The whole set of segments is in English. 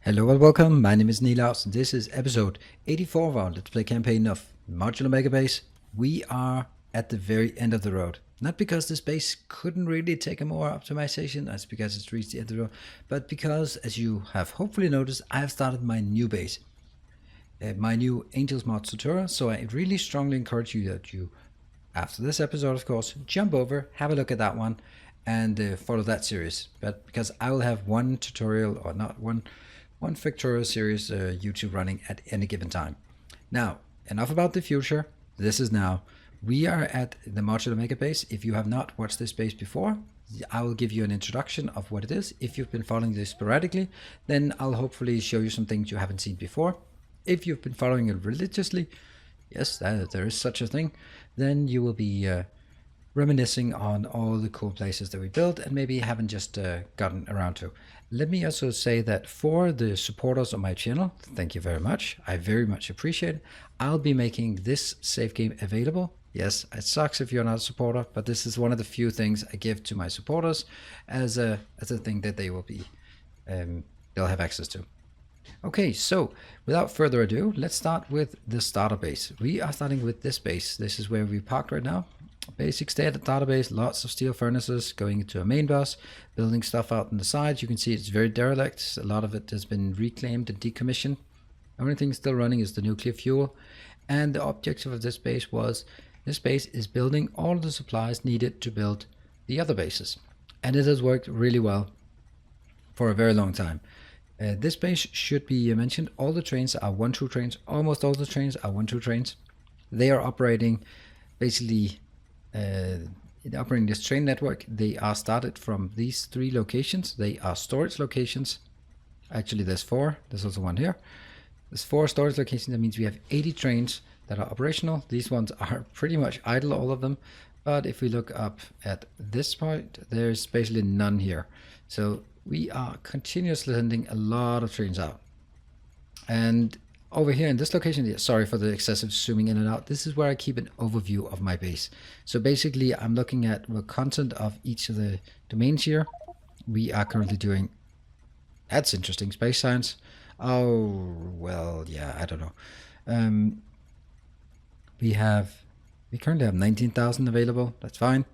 Hello and welcome, my name is Nilaus and this is episode 84 of our Let's Play campaign of Modular Megabase. We are at the very end of the road. Not because this base couldn't really take a more optimization, that's because it's reached the end of the road, but because, as you have hopefully noticed, I have started my new base. My new Angels mod tutorial, so I really strongly encourage you that you, after this episode of course, jump over, have a look at that one and follow that series. But because I will have one tutorial, or not one Factorio series YouTube running at any given time. Now, enough about the future. This is now. We are at the Modular Megabase. If you have not watched this base before, I will give you an introduction of what it is. If you've been following this sporadically, then I'll hopefully show you some things you haven't seen before. If you've been following it religiously, yes, there is such a thing, then you will be reminiscing on all the cool places that we built and maybe haven't just gotten around to. Let me also say that for the supporters of my channel, thank you very much. I very much appreciate it. I'll be making this save game available. Yes, it sucks if you're not a supporter, but this is one of the few things I give to my supporters as a thing that they will be they'll have access to. Okay, so without further ado, let's start with the starter base. We are starting with this base. This is where we parked right now. Basic standard database, lots of steel furnaces going into a main bus, building stuff out on the sides. You can see it's very derelict. A lot of it has been reclaimed and decommissioned. The only thing still running is the nuclear fuel. And the objective of this base was, this base is building all the supplies needed to build the other bases. And it has worked really well for a very long time. This base should be mentioned. All the trains are 1-2 trains. Almost all the trains are 1-2 trains. They are operating basically operating this train network. They are started from these 3 locations. They are storage locations. Actually, there's 4. There's also one here. There's 4 storage locations. That means we have 80 trains that are operational. These ones are pretty much idle, all of them. But if we look up at this point, there's basically none here. So we are continuously sending a lot of trains out. And over here in this location, sorry for the excessive zooming in and out, this is where I keep an overview of my base. So basically I'm looking at the content of each of the domains here. We are currently doing, that's interesting, space science. Oh, well, yeah, I don't know. We currently have 19,000 available, that's fine.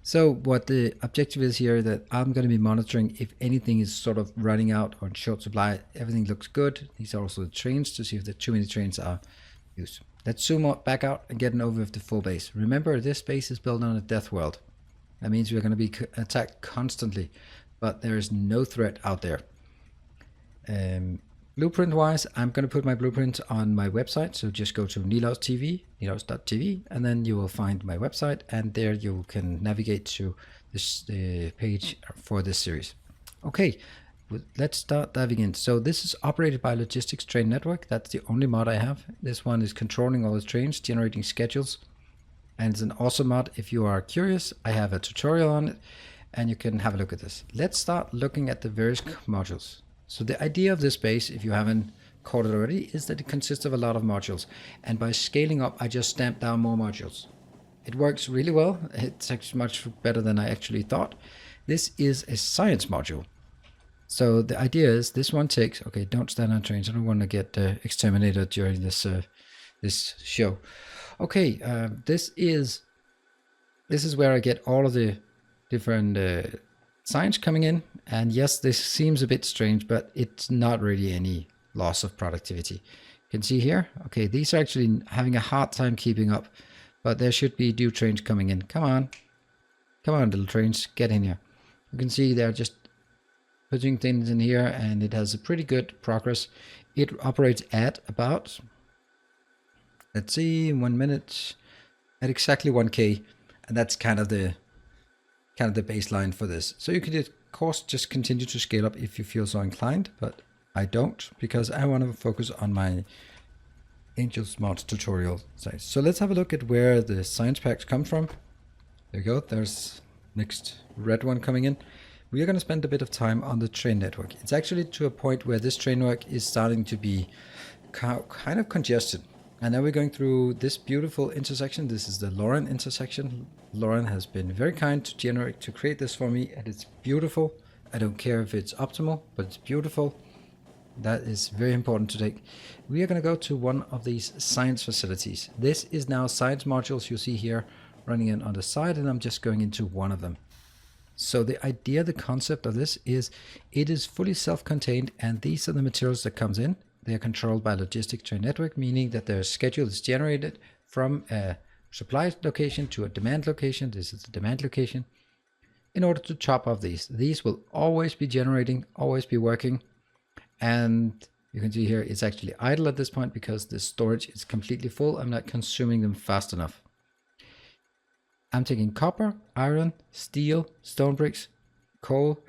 So what the objective is here, that I'm going to be monitoring if anything is sort of running out or in short supply. Everything looks good. These are also the trains to see if too many trains are used. Let's zoom back out and get an overview of the full base. Remember, this base is built on a death world. That means we're going to be attacked constantly, but there is no threat out there. Blueprint wise, I'm going to put my blueprint on my website, so just go to Nilaus TV, nilaus.tv, and then you will find my website, and there you can navigate to this page for this series. Okay, let's start diving in. So this is operated by Logistic Train Network. That's the only mod I have. This one is controlling all the trains, generating schedules, and it's an awesome mod. If you are curious, I have a tutorial on it, and you can have a look at this. Let's start looking at the various modules. So the idea of this base, if you haven't caught it already, is that it consists of a lot of modules. And by scaling up, I just stamped down more modules. It works really well. It's actually much better than I actually thought. This is a science module. So the idea is this one takes, okay, don't stand on trains. I don't want to get exterminated during this this show. Okay, this is where I get all of the different science coming in. And yes, this seems a bit strange, but it's not really any loss of productivity. You can see here, okay, these are actually having a hard time keeping up, but there should be new trains coming in. Come on, little trains, get in here. You can see they're just putting things in here, and it has a pretty good progress. It operates at about, let's see, 1 minute, at exactly 1K, and that's kind of the baseline for this. So you could of course just continue to scale up if you feel so inclined, but I don't, because I want to focus on my Angels mod tutorial site. So let's have a look at where the science packs come from. There you go, there's next red one coming in. We are going to spend a bit of time on the train network. It's actually to a point where this train network is starting to be kind of congested. And now we're going through this beautiful intersection. This is the Loren Intersection. Loren has been very kind to create this for me, and it's beautiful. I don't care if it's optimal, but it's beautiful. that is very important to take. We are going to go to one of these science facilities. This is now science modules you see here running in on the side, and I'm just going into one of them. So the idea, the concept of this is it is fully self-contained, and these are the materials that comes in. They are controlled by Logistic Train Network, meaning that their schedule is generated from a supply location to a demand location. This is the demand location. In order to chop off these will always be generating, always be working. And you can see here it's actually idle at this point because the storage is completely full. I'm not consuming them fast enough. I'm taking copper, iron, steel, stone bricks, coal,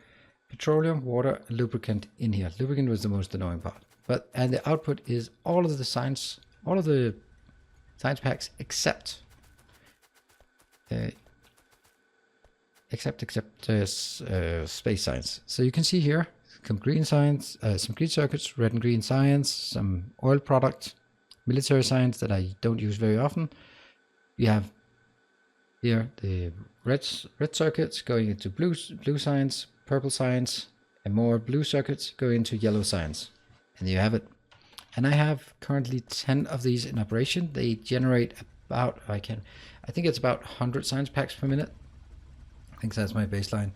petroleum, water, and lubricant in here. Lubricant was the most annoying part. And the output is all of the science packs except space science. So you can see here some green science, some green circuits, red and green science, some oil product, military science that I don't use very often. We have here the red circuits going into blue science, purple science, and more blue circuits going into yellow science. And there you have it. And I have currently 10 of these in operation. They generate about, I think it's about 100 science packs per minute. I think that's my baseline.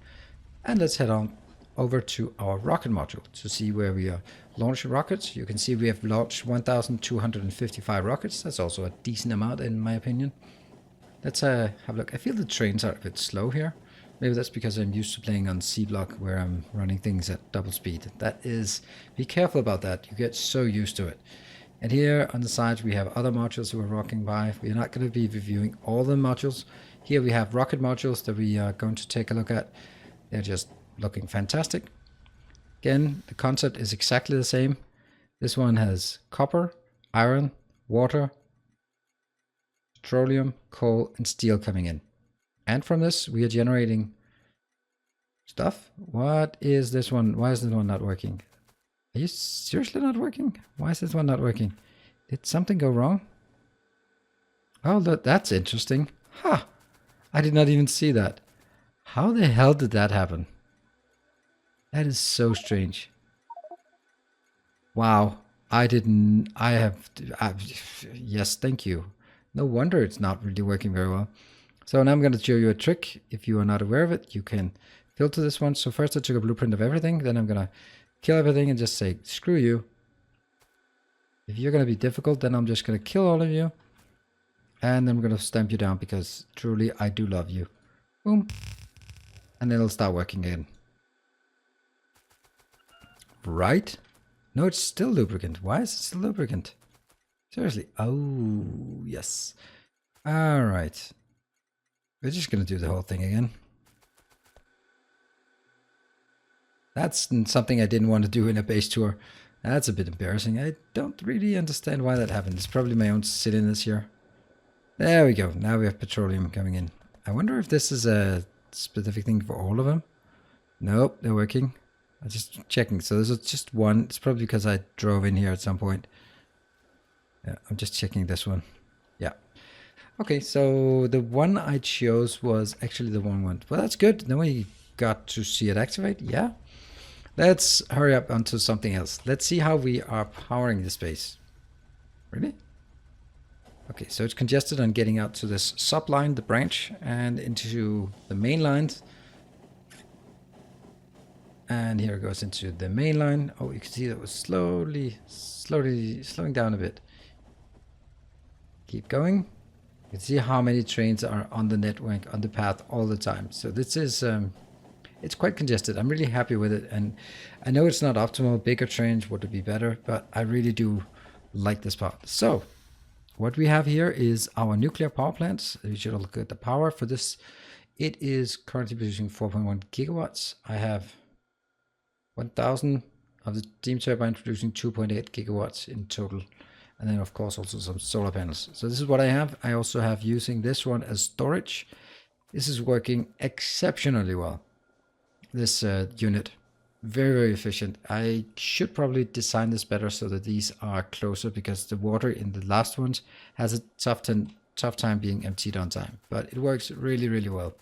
And let's head on over to our rocket module to see where we are launching rockets. You can see we have launched 1,255 rockets. That's also a decent amount in my opinion. Let's have a look. I feel the trains are a bit slow here. Maybe that's because I'm used to playing on C block where I'm running things at double speed. Be careful about that. You get so used to it. And here on the sides we have other modules who are rocking by. We're not going to be reviewing all the modules. Here we have rocket modules that we are going to take a look at. They're just looking fantastic. Again, the concept is exactly the same. This one has copper, iron, water, petroleum, coal, and steel coming in. And from this, we are generating stuff. What is this one? Why is this one not working? Are you seriously not working? Why is this one not working? Did something go wrong? Oh, look, that's interesting. Ha! I did not even see that. How the hell did that happen? That is so strange. Wow. Yes, thank you. No wonder it's not really working very well. So now I'm going to show you a trick. If you are not aware of it, you can filter this one. So first I took a blueprint of everything. Then I'm going to kill everything and just say, screw you. If you're going to be difficult, then I'm just going to kill all of you. And then I'm going to stamp you down because truly I do love you. Boom. And then it'll start working again. Right? No, it's still lubricant. Why is it still lubricant? Seriously. Oh, yes. All right. We're just going to do the whole thing again. That's something I didn't want to do in a base tour. That's a bit embarrassing. I don't really understand why that happened. It's probably my own silliness here. There we go. Now we have petroleum coming in. I wonder if this is a specific thing for all of them. Nope, they're working. I'm just checking. So there's just one. It's probably because I drove in here at some point. Yeah, I'm just checking this one. Yeah. Okay, so the one I chose was actually the one went. Well, that's good. Then we got to see it activate. Yeah. Let's hurry up onto something else. Let's see how we are powering the space. Really? Okay, so it's congested on getting out to this subline, the branch, and into the main lines. And here it goes into the main line. Oh, you can see that was slowly slowing down a bit. Keep going. You can see how many trains are on the network, on the path all the time. So this is, it's quite congested. I'm really happy with it. And I know it's not optimal. Bigger trains would be better, but I really do like this part. So what we have here is our nuclear power plants. We should look at the power for this. It is currently producing 4.1 gigawatts. I have 1,000 of the steam turbine producing 2.8 gigawatts in total. And then of course also some solar panels. So this is what I have. I also have using this one as storage. This is working exceptionally well. This unit, very, very efficient. I should probably design this better so that these are closer because the water in the last ones has a tough time being emptied on time. But it works really, really well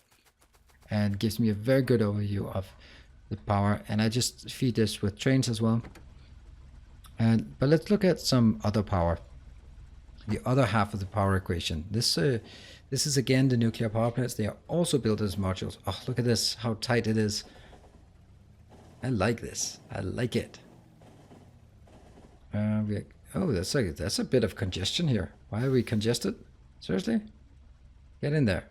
and gives me a very good overview of the power. And I just feed this with trains as well. But let's look at some other power. The other half of the power equation. This is again the nuclear power plants. They are also built as modules. Oh, look at this, how tight it is. I like this. I like it. Oh, that's a bit of congestion here. Why are we congested? Seriously? Get in there.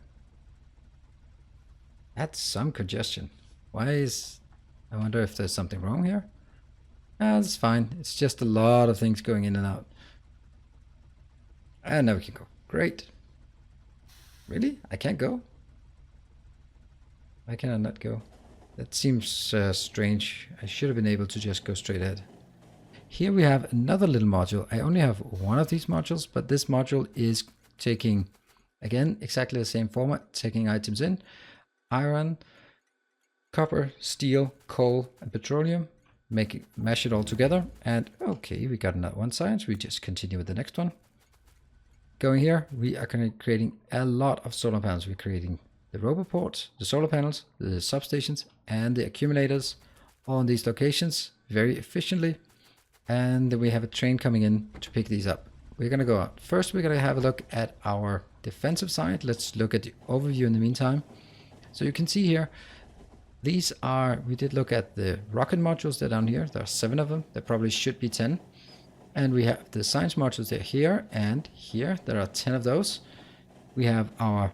That's some congestion. I wonder if there's something wrong here. That's fine. It's just a lot of things going in and out. And now we can go. Great. Really? I can't go? Why can I not go? That seems strange. I should have been able to just go straight ahead. Here we have another little module. I only have one of these modules, but this module is taking, again, exactly the same format, taking items in. Iron, copper, steel, coal, and petroleum. Mash it all together. And okay, we got another one science. We just continue with the next one. Going here, we are creating a lot of solar panels. We're creating the robot ports, the solar panels, the substations, and the accumulators on these locations very efficiently. And then we have a train coming in to pick these up. We're going to go out. First, we're going to have a look at our defensive side. Let's look at the overview in the meantime. So you can see here, we did look at the rocket modules. They're down here. There are 7 of them. There probably should be 10. And we have the science modules. They're here and here. There are 10 of those. We have our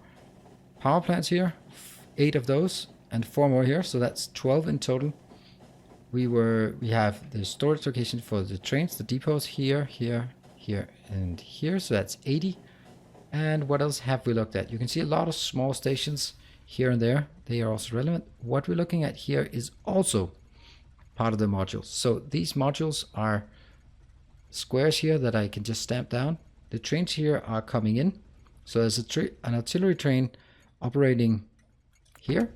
power plants here, 8 of those, and 4 more here. So that's 12 in total. We have the storage location for the trains, the depots here, here, here, and here. So that's 80. And what else have we looked at? You can see a lot of small stations here and there. They are also relevant. What we're looking at here is also part of the modules. So these modules are squares here that I can just stamp down. The trains here are coming in. So there's an artillery train operating here.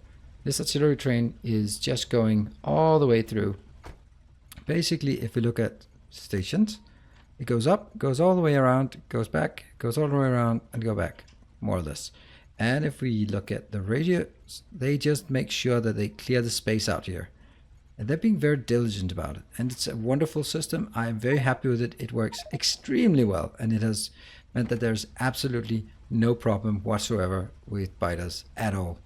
This artillery train is just going all the way through. Basically, if we look at stations, it goes up, goes all the way around, goes back, goes all the way around, and go back, more or less. And if we look at the radios, they just make sure that they clear the space out here. And they're being very diligent about it. And it's a wonderful system. I am very happy with it. It works extremely well. And it has meant that there's absolutely no problem whatsoever with biters at all.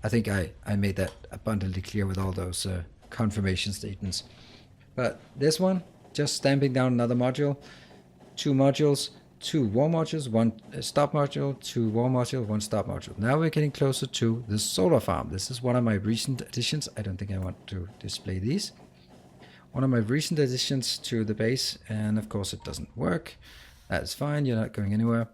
I think I made that abundantly clear with all those confirmation statements. But this one, just stamping down another module, 2 modules, 2 warm modules, 1 stop module, 2 warm module, 1 stop module. Now we're getting closer to the solar farm. This is one of my recent additions. I don't think I want to display these. One of my recent additions to the base, and of course it doesn't work. That's fine, you're not going anywhere.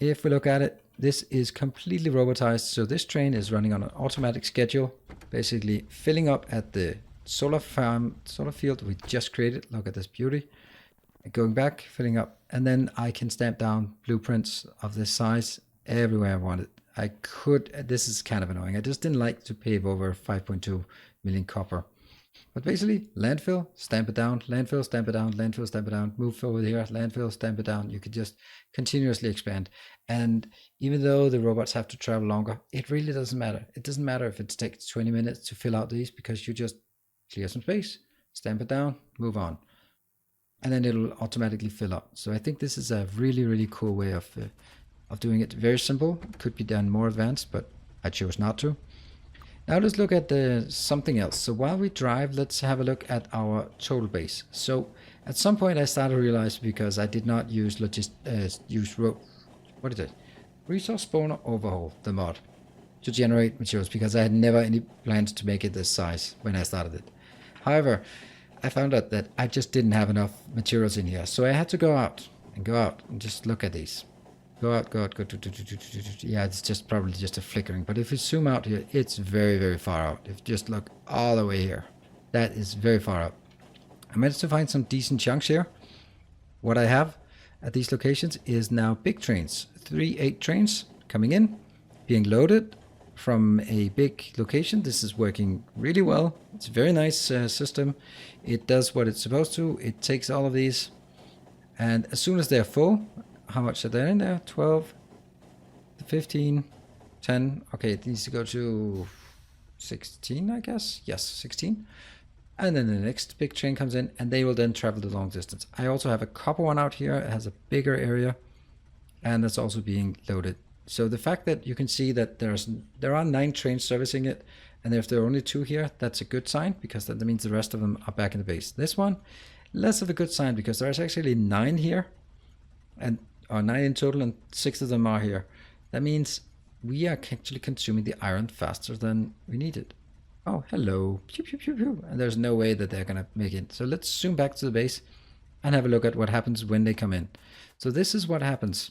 If we look at it, this is completely robotized. So this train is running on an automatic schedule, basically filling up at the solar field we just created. Look at this beauty. Going back, filling up, and then I can stamp down blueprints of this size everywhere I want it. This is kind of annoying. I just didn't like to pave over 5.2 million copper. But basically, landfill, stamp it down, landfill, stamp it down, landfill, stamp it down, move over here, landfill, stamp it down. You could just continuously expand. And even though the robots have to travel longer, it really doesn't matter. It doesn't matter if it takes 20 minutes to fill out these, because you just clear some space, stamp it down, move on. And then it'll automatically fill up. So I think this is a really, really cool way of doing it. Very simple. Could be done more advanced, but I chose not to. Now let's look at something else. So while we drive, let's have a look at our total base. So at some point I started to realize, because I did not use Resource Spawner Overhaul, the mod, to generate materials, because I had never any plans to make it this size when I started it. However, I found out that I just didn't have enough materials in here. So I had to go out and just look at these. Go out. Yeah, it's just probably just a flickering. But if you zoom out here, it's very, very far out. If you just look all the way here, that is very far out. I managed to find some decent chunks here. What I have at these locations is now big trains. 3 8 trains coming in, being loaded from a big location. This is working really well. It's a very nice system. It does what it's supposed to. It takes all of these, and as soon as they're full, how much are there in there? 12, 15, 10. Okay, it needs to go to 16, I guess. Yes, 16. And then the next big train comes in, and they will then travel the long distance. I also have a copper one out here. It has a bigger area, and that's also being loaded. So the fact that you can see that there are 9 trains servicing it, and if there are only 2 here, that's a good sign, because that means the rest of them are back in the base. This one, less of a good sign, because there's actually 9 here, and 9 in total, and 6 of them are here. That means we are actually consuming the iron faster than we need it. Oh, hello. Pew, pew, pew, pew. And there's no way that they're going to make it. So let's zoom back to the base and have a look at what happens when they come in. So this is what happens.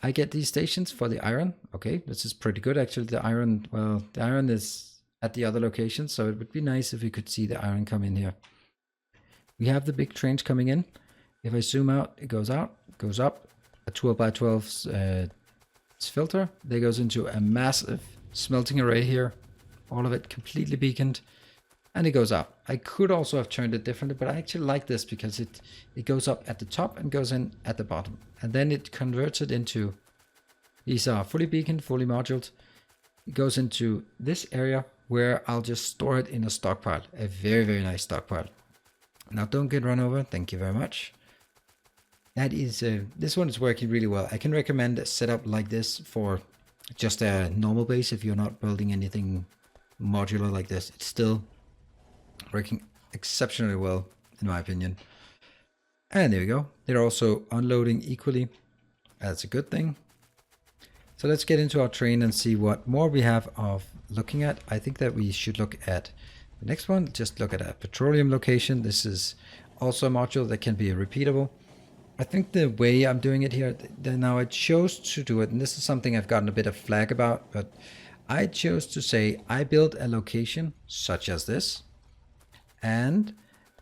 I get these stations for the iron. Okay, this is pretty good. Actually, the iron, well, the iron is at the other location, so it would be nice if we could see the iron come in here. We have the big trains coming in. If I zoom out, it goes out, goes up. A 12 by 12 filter. There goes into a massive smelting array here. All of it completely beaconed, and it goes up. I could also have turned it differently, but I actually like this because it goes up at the top and goes in at the bottom, and then it converts it into, these are fully beaconed, fully moduled. It goes into this area where I'll just store it in a stockpile, a very, very nice stockpile. Now don't get run over, thank you very much. That is, this one is working really well. I can recommend a setup like this for just a normal base if you're not building anything modular like this. It's still working exceptionally well, in my opinion. And there we go. They're also unloading equally. That's a good thing. So let's get into our train and see what more we have of looking at. I think that we should look at the next one. Just look at a petroleum location. This is also a module that can be repeatable. I think the way I'm doing it here, now I chose to do it, and this is something I've gotten a bit of flag about, but I chose to say I build a location such as this, and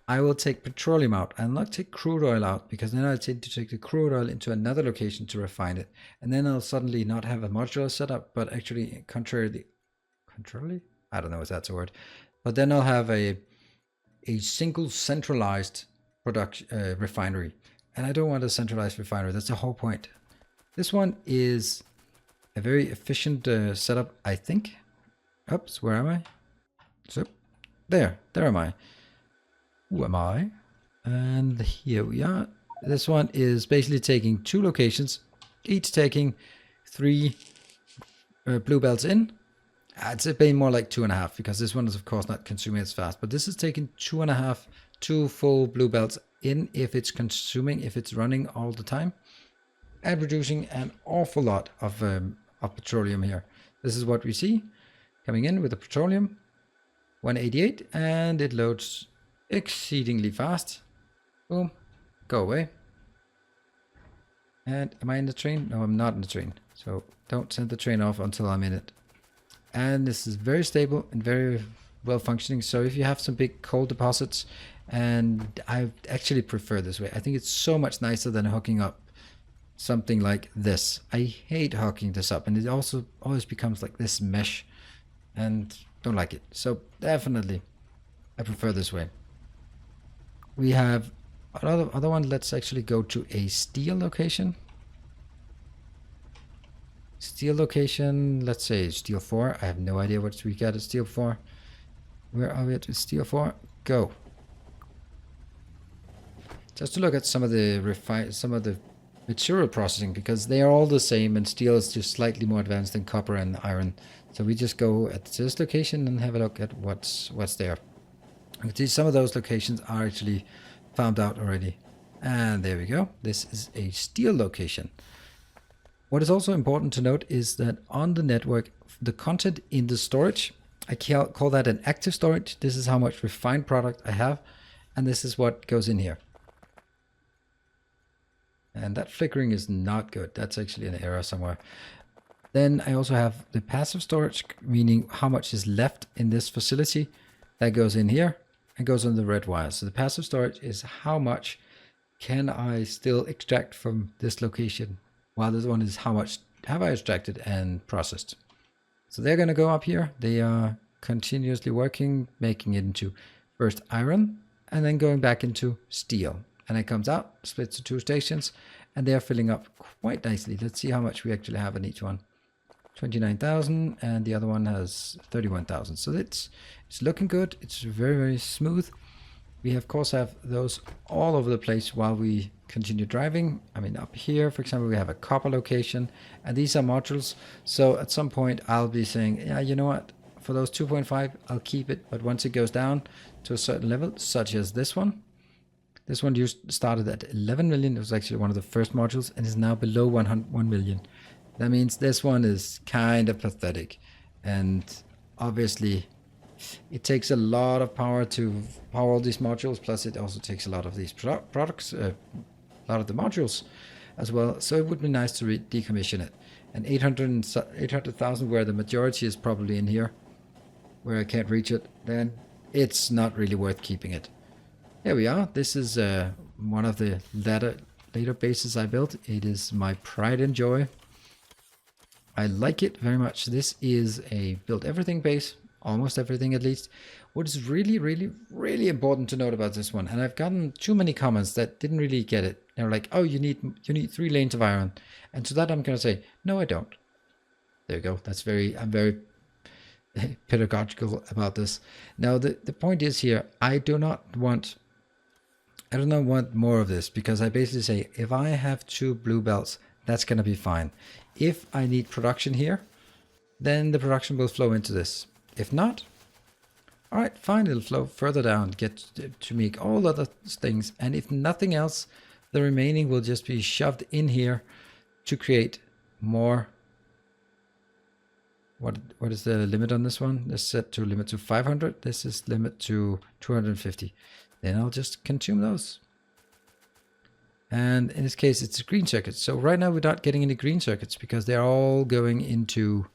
I will take petroleum out. I'll not take crude oil out, because then I'll tend to take the crude oil into another location to refine it, and then I'll suddenly not have a modular setup, but actually contrarily, I don't know if that's a word, but then I'll have a single centralized production refinery. And I don't want a centralized refinery. That's the whole point. This one is a very efficient setup, I think. Oops, where am I? So, there am I. Who am I? And here we are. This one is basically taking 2 locations, each taking 3 blue belts in. I'd say paying more like 2.5, because this one is of course not consuming as fast. But this is taking 2.5, 2 full blue belts in if it's consuming, if it's running all the time, and producing an awful lot of petroleum here. This is what we see coming in with the petroleum, 188, and it loads exceedingly fast. Boom, go away. And am I in the train? No, I'm not in the train. So don't send the train off until I'm in it. And this is very stable and very well functioning. So if you have some big coal deposits, and I actually prefer this way. I think it's so much nicer than hooking up something like this. I hate hooking this up, and it also always becomes like this mesh, and don't like it. So definitely I prefer this way. We have another one. Let's actually go to a steel location. Steel location, let's say steel 4. I have no idea what we got at steel 4. Where are we at steel 4? Go. Just to look at some of the material processing, because they are all the same, and steel is just slightly more advanced than copper and iron. So we just go at this location and have a look at what's there. You can see some of those locations are actually found out already. And there we go. This is a steel location. What is also important to note is that on the network, the content in the storage, I call that an active storage. This is how much refined product I have, and this is what goes in here. And that flickering is not good. That's actually an error somewhere. Then I also have the passive storage, meaning how much is left in this facility. That goes in here and goes on the red wire. So the passive storage is how much can I still extract from this location, while this one is how much have I extracted and processed. So they're going to go up here. They are continuously working, making it into first iron and then going back into steel. And it comes out, splits to 2 stations, and they're filling up quite nicely. Let's see how much we actually have in each one. 29,000, and the other one has 31,000. So it's looking good. It's very, very smooth. We of course have those all over the place while we continue driving. I mean, up here, for example, we have a copper location, and these are modules. So at some point I'll be saying, yeah, you know what, for those 2.5, I'll keep it. But once it goes down to a certain level, such as this one started at 11 million. It was actually one of the first modules and is now below 1 million. That means this one is kind of pathetic. And obviously it takes a lot of power to power all these modules. Plus it also takes a lot of these products, a lot of the modules as well. So it would be nice to decommission it. And 800,000, where the majority is probably in here, where I can't reach it, then it's not really worth keeping it. There we are. This is one of the later bases I built. It is my pride and joy. I like it very much. This is a build everything base, almost everything at least. What is really, really, really important to note about this one, and I've gotten too many comments that didn't really get it. They're like, "Oh, you need 3 lanes of iron," and to that I'm gonna say, no, I don't. There you go. I'm very pedagogical about this. Now the point is here, I do not want more of this, because I basically say if I have 2 blue belts, that's going to be fine. If I need production here, then the production will flow into this. If not, all right, fine, it'll flow further down, get to make all other things. And if nothing else, the remaining will just be shoved in here to create more. What is the limit on this one? It's set to limit to 500. This is limit to 250. Then I'll just consume those. And in this case, it's green circuits. So right now we're not getting any green circuits because they're all going into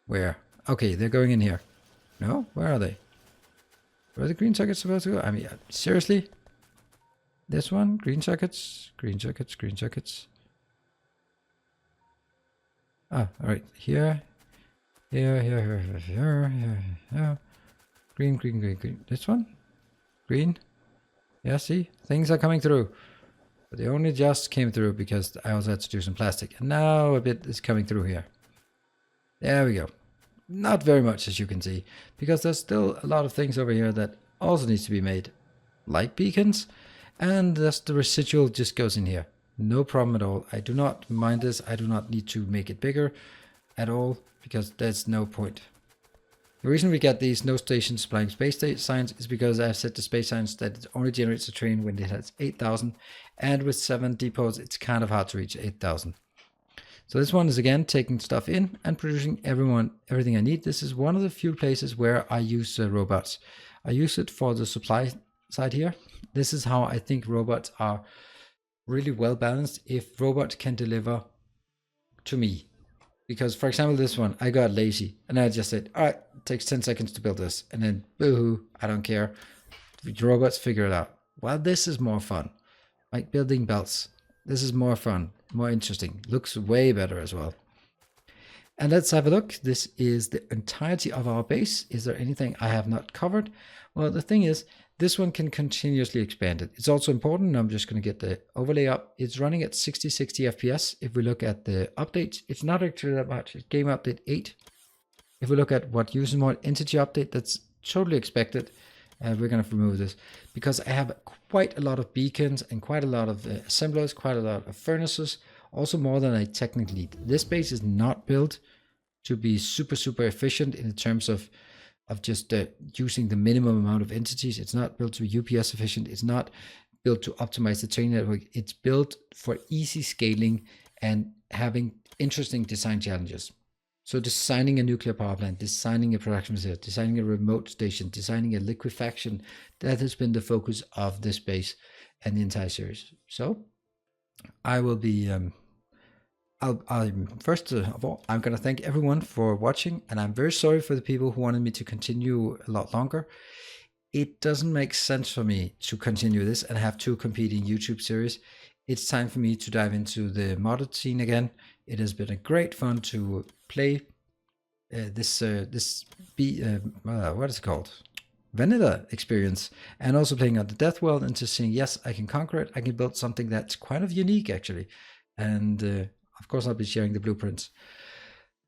where? Okay, they're going in here. No, where are they? Where are the green circuits supposed to go? I mean, seriously? This one? Green circuits? Green circuits, green circuits. Ah, all right. Here. Green, green, green, green. This one? Green? Yeah, see? Things are coming through. But they only just came through because I also had to do some plastic. And now a bit is coming through here. There we go. Not very much, as you can see. Because there's still a lot of things over here that also needs to be made. Like beacons. And that's the residual just goes in here. No problem at all. I do not mind this. I do not need to make it bigger at all. Because there's no point. The reason we get these no stations supplying space signs is because I've set the space signs that it only generates a train when it has 8,000, and with 7 depots it's kind of hard to reach 8,000. So this one is again taking stuff in and producing everything I need. This is one of the few places where I use robots. I use it for the supply side here. This is how I think robots are really well balanced, if robots can deliver to me. Because, for example, this one, I got lazy and I just said, all right, it takes 10 seconds to build this. And then, boo-hoo, I don't care. The robots figure it out. Well, this is more fun. Like building belts. This is more fun, more interesting. Looks way better as well. And let's have a look. This is the entirety of our base. Is there anything I have not covered? Well, the thing is, this one can continuously expand it. It's also important, I'm just going to get the overlay up. It's running at 60 FPS. If we look at the updates, it's not actually that much. It's game update 8. If we look at what user mode entity update, that's totally expected. We're going to remove this because I have quite a lot of beacons and quite a lot of assemblers, quite a lot of furnaces, also more than I technically need. This base is not built to be super efficient in terms of just using the minimum amount of entities. It's not built to be UPS efficient. It's not built to optimize the train network. It's built for easy scaling and having interesting design challenges. So designing a nuclear power plant, designing a production facility, designing a remote station, designing a liquefaction, that has been the focus of this base and the entire series. So I will be first of all, I'm going to thank everyone for watching, and I'm very sorry for the people who wanted me to continue a lot longer. It doesn't make sense for me to continue this and have 2 competing YouTube series. It's time for me to dive into the modded scene again. It has been a great fun to play what is it called? Vanilla experience, and also playing on the Death World and just seeing, yes, I can conquer it. I can build something that's kind of unique actually. And of course, I'll be sharing the blueprints.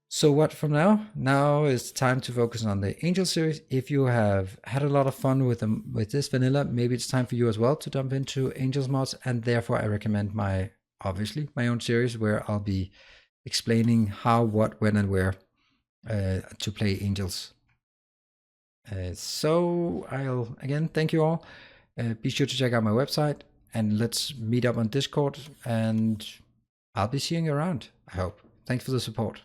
So what from now? Now is time to focus on the Angel series. If you have had a lot of fun with this vanilla, maybe it's time for you as well to jump into Angels mods, and therefore I recommend obviously my own series where I'll be explaining how, what, when, and where to play Angels. So I'll again thank you all. Be sure to check out my website, and let's meet up on Discord, and I'll be seeing you around, I hope. Thanks for the support.